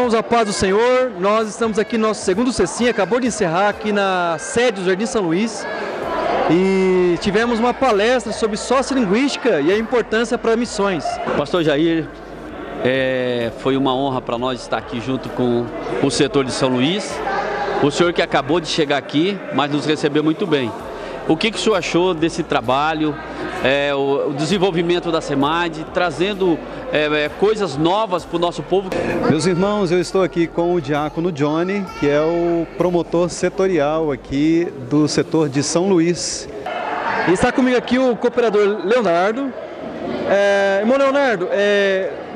irmãos, a paz do Senhor. Nós estamos aqui no nosso segundo Cecinha, acabou de encerrar aqui na sede do Jardim São Luís. E tivemos uma palestra sobre sociolinguística e a importância para missões. Pastor Jair, foi uma honra para nós estar aqui junto com o setor de São Luís. O senhor que acabou de chegar aqui, mas nos recebeu muito bem. O que o senhor achou desse trabalho, o desenvolvimento da SEMAD, trazendo coisas novas para o nosso povo? Meus irmãos, eu estou aqui com o diácono Johnny, que é o promotor setorial aqui do setor de São Luís. E está comigo aqui o cooperador Leonardo. Irmão Leonardo,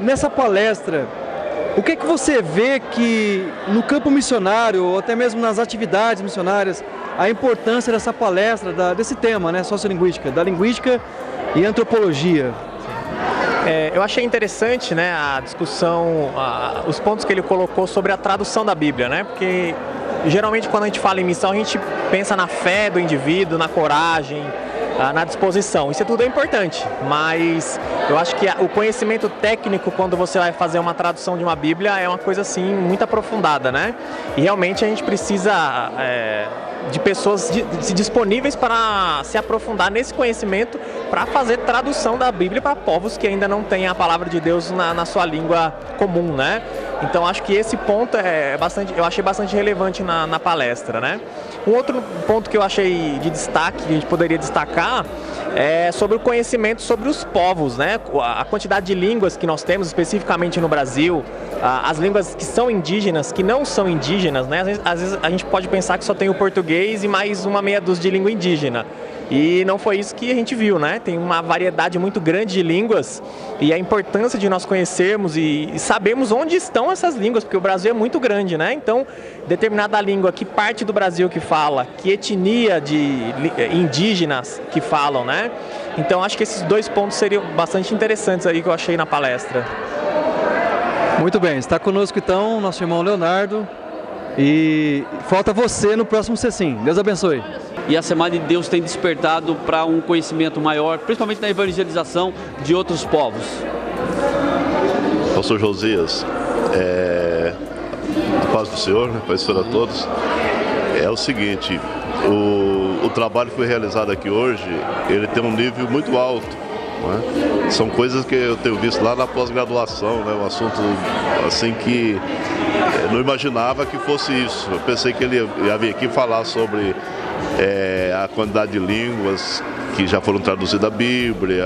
nessa palestra, o que você vê que no campo missionário, ou até mesmo nas atividades missionárias, a importância dessa palestra, desse tema, né, sociolinguística, da linguística e antropologia? Eu achei interessante, né, a discussão, os pontos que ele colocou sobre a tradução da Bíblia, né, porque geralmente quando a gente fala em missão a gente pensa na fé do indivíduo, na coragem, na disposição. Isso tudo é importante, mas eu acho que o conhecimento técnico quando você vai fazer uma tradução de uma Bíblia é uma coisa assim muito aprofundada, né? E realmente a gente precisa de pessoas disponíveis para se aprofundar nesse conhecimento para fazer tradução da Bíblia para povos que ainda não têm a palavra de Deus na sua língua comum, né? Então acho que esse ponto eu achei bastante relevante na palestra, né? Um outro ponto que eu achei de destaque, que a gente poderia destacar, é sobre o conhecimento sobre os povos, né? A quantidade de línguas que nós temos, especificamente no Brasil, as línguas que são indígenas, que não são indígenas, né? Às vezes a gente pode pensar que só tem o português e mais uma meia dúzia de língua indígena. E não foi isso que a gente viu, né? Tem uma variedade muito grande de línguas e a importância de nós conhecermos e sabermos onde estão essas línguas, porque o Brasil é muito grande, né? Então, determinada língua, que parte do Brasil que fala, que etnia de indígenas que falam, né? Então, acho que esses dois pontos seriam bastante interessantes aí que eu achei na palestra. Muito bem, está conosco então nosso irmão Leonardo e falta você no próximo Cecim. Deus abençoe. E a Semana de Deus tem despertado para um conhecimento maior, principalmente na evangelização de outros povos. Pastor Josias, paz do Senhor, né, paz a todos. É o seguinte, o trabalho que foi realizado aqui hoje, ele tem um nível muito alto, né? São coisas que eu tenho visto lá na pós-graduação, né? Um assunto assim que eu não imaginava que fosse isso. Eu pensei que ele ia vir aqui falar sobre a quantidade de línguas que já foram traduzidas à Bíblia,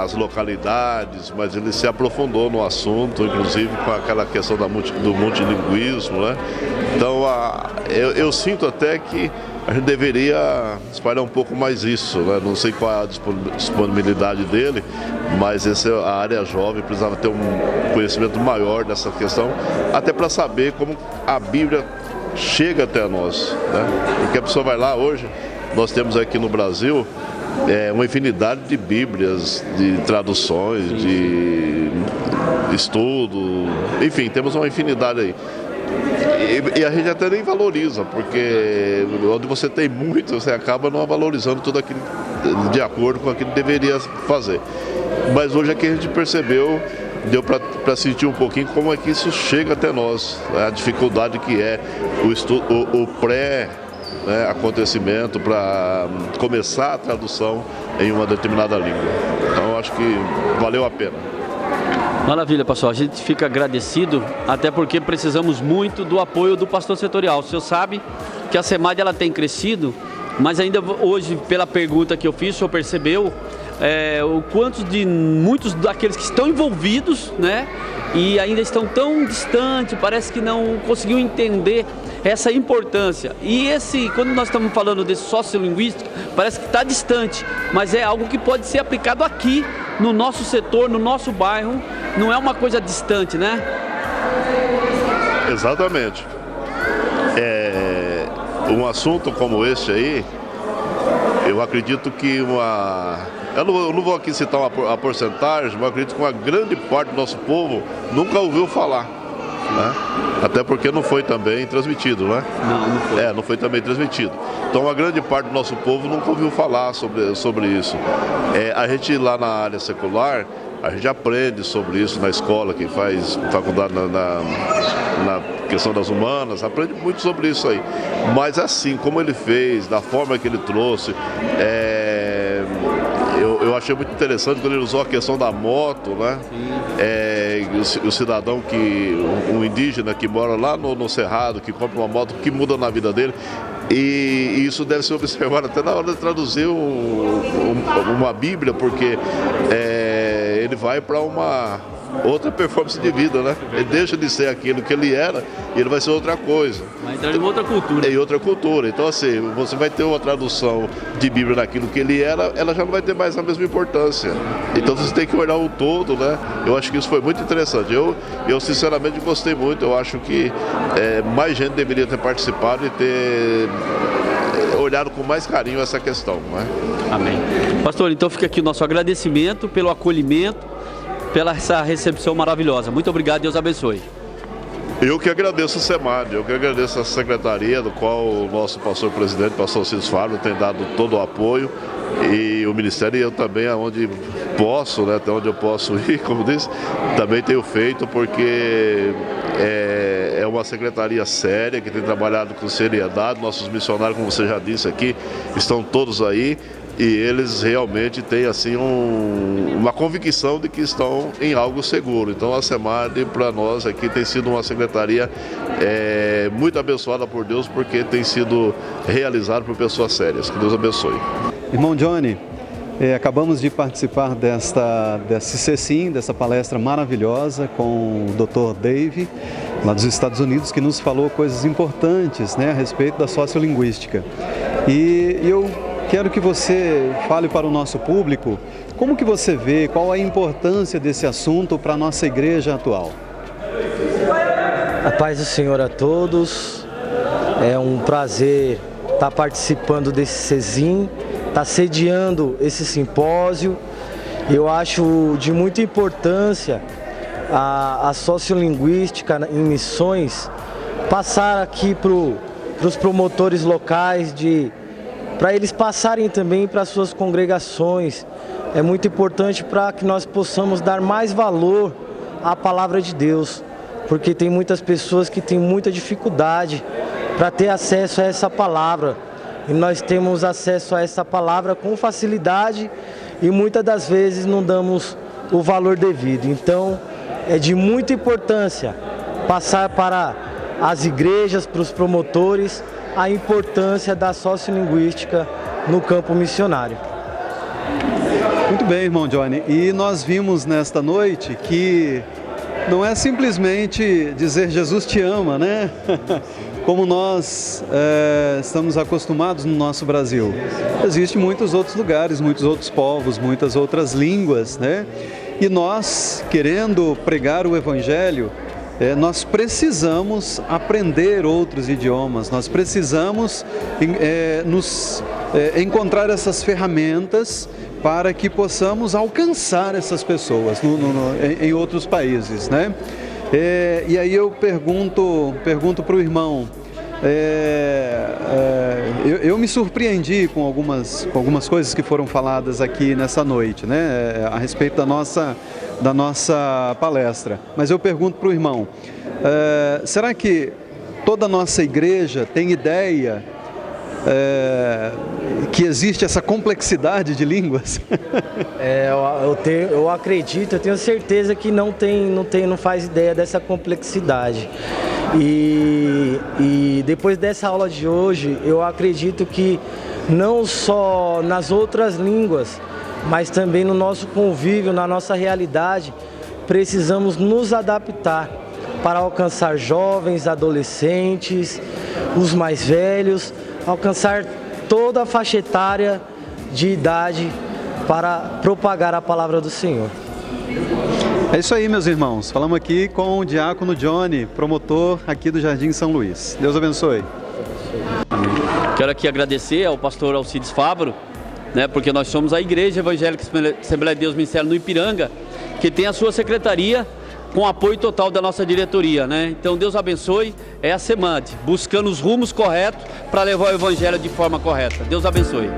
as localidades, mas ele se aprofundou no assunto, inclusive com aquela questão do multilinguismo, né? Então eu sinto até que a gente deveria espalhar um pouco mais isso, né? Não sei qual é a disponibilidade dele, mas a área jovem precisava ter um conhecimento maior dessa questão, até para saber como a Bíblia chega até nós, né? Porque a pessoa vai lá hoje, nós temos aqui no Brasil uma infinidade de Bíblias, de traduções, de estudo, enfim, temos uma infinidade aí. E a gente até nem valoriza, porque onde você tem muito, você acaba não valorizando tudo aquilo de acordo com aquilo que deveria fazer. Mas hoje aqui a gente percebeu, deu para sentir um pouquinho como é que isso chega até nós, né? A dificuldade que é o pré-acontecimento para começar a tradução em uma determinada língua. Então eu acho que valeu a pena. Maravilha, pastor. A gente fica agradecido, até porque precisamos muito do apoio do pastor setorial. O senhor sabe que a SEMAD ela tem crescido, mas ainda hoje, pela pergunta que eu fiz, o senhor percebeu o quanto de muitos daqueles que estão envolvidos, né, e ainda estão tão distantes, parece que não conseguiu entender essa importância. E quando nós estamos falando desse sociolinguístico, parece que está distante, mas é algo que pode ser aplicado aqui, no nosso setor, no nosso bairro, não é uma coisa distante, né? Exatamente. Um assunto como esse aí, eu acredito que eu não vou aqui citar a porcentagem, mas eu acredito que uma grande parte do nosso povo nunca ouviu falar, né? Até porque não foi também transmitido, né? Não foi. Não foi também transmitido. Então, uma grande parte do nosso povo nunca ouviu falar sobre isso. A gente lá na área secular, A gente aprende sobre isso na escola, quem faz faculdade na questão das humanas, aprende muito sobre isso aí. Mas assim, como ele fez, da forma que ele trouxe, eu achei muito interessante quando ele usou a questão da moto, né? O cidadão um indígena que mora lá no Cerrado, que compra uma moto que muda na vida dele. E isso deve ser observado até na hora de traduzir uma Bíblia, porque ele vai para uma outra performance de vida, né? Ele deixa de ser aquilo que ele era e ele vai ser outra coisa. Vai entrar em outra cultura. Em outra cultura. Então, assim, você vai ter uma tradução de Bíblia naquilo que ele era, ela já não vai ter mais a mesma importância. Então, você tem que olhar o todo, né? Eu acho que isso foi muito interessante. Eu sinceramente, gostei muito. Eu acho que mais gente deveria ter participado e ter olhado com mais carinho essa questão, né? Amém. Pastor, então fica aqui o nosso agradecimento pelo acolhimento, pela essa recepção maravilhosa. Muito obrigado, Deus abençoe. Eu que agradeço o SEMAD, eu que agradeço a secretaria, do qual o nosso pastor-presidente, pastor Alcides Fábio, tem dado todo o apoio, e o Ministério, e eu também, aonde posso, né, até onde eu posso ir, como disse, também tenho feito, porque é uma secretaria séria, que tem trabalhado com seriedade. Nossos missionários, como você já disse aqui, estão todos aí, e eles realmente têm assim uma convicção de que estão em algo seguro. Então a SEMAD para nós aqui tem sido uma secretaria muito abençoada por Deus, porque tem sido realizada por pessoas sérias. Que Deus abençoe. Irmão Johnny, acabamos de participar desse CECIM, dessa palestra maravilhosa com o Dr. Dave, lá dos Estados Unidos, que nos falou coisas importantes, né, a respeito da sociolinguística. E eu quero que você fale para o nosso público como que você vê, qual a importância desse assunto para a nossa igreja atual. A paz do Senhor a todos, é um prazer estar participando desse CECIM, estar sediando esse simpósio. Eu acho de muita importância a sociolinguística em missões passar aqui para os promotores locais, para eles passarem também para as suas congregações. É muito importante para que nós possamos dar mais valor à palavra de Deus, porque tem muitas pessoas que têm muita dificuldade para ter acesso a essa palavra. E nós temos acesso a essa palavra com facilidade e muitas das vezes não damos o valor devido. Então, é de muita importância passar para as igrejas, para os promotores, a importância da sociolinguística no campo missionário. Muito bem, irmão Johnny. E nós vimos nesta noite que não é simplesmente dizer Jesus te ama, né? Como nós estamos acostumados no nosso Brasil. Existem muitos outros lugares, muitos outros povos, muitas outras línguas, né? E nós, querendo pregar o Evangelho, nós precisamos aprender outros idiomas, nós precisamos encontrar essas ferramentas para que possamos alcançar essas pessoas em outros países, né? E aí eu pergunto para o irmão, eu me surpreendi com algumas coisas que foram faladas aqui nessa noite, né, a respeito da nossa palestra. Mas eu pergunto para o irmão, será que toda a nossa igreja tem ideia que existe essa complexidade de línguas? Eu acredito, eu tenho certeza que não faz ideia dessa complexidade. E depois dessa aula de hoje, eu acredito que não só nas outras línguas, mas também no nosso convívio, na nossa realidade, precisamos nos adaptar para alcançar jovens, adolescentes, os mais velhos, alcançar toda a faixa etária de idade para propagar a palavra do Senhor. É isso aí, meus irmãos. Falamos aqui com o diácono Johnny, promotor aqui do Jardim São Luís. Deus abençoe. Quero aqui agradecer ao pastor Alcides Fábio, né, porque nós somos a Igreja Evangélica Assembleia de Deus Ministério no Ipiranga, que tem a sua secretaria com apoio total da nossa diretoria, né? Então Deus abençoe, é a SEMAD, buscando os rumos corretos para levar o Evangelho de forma correta. Deus abençoe.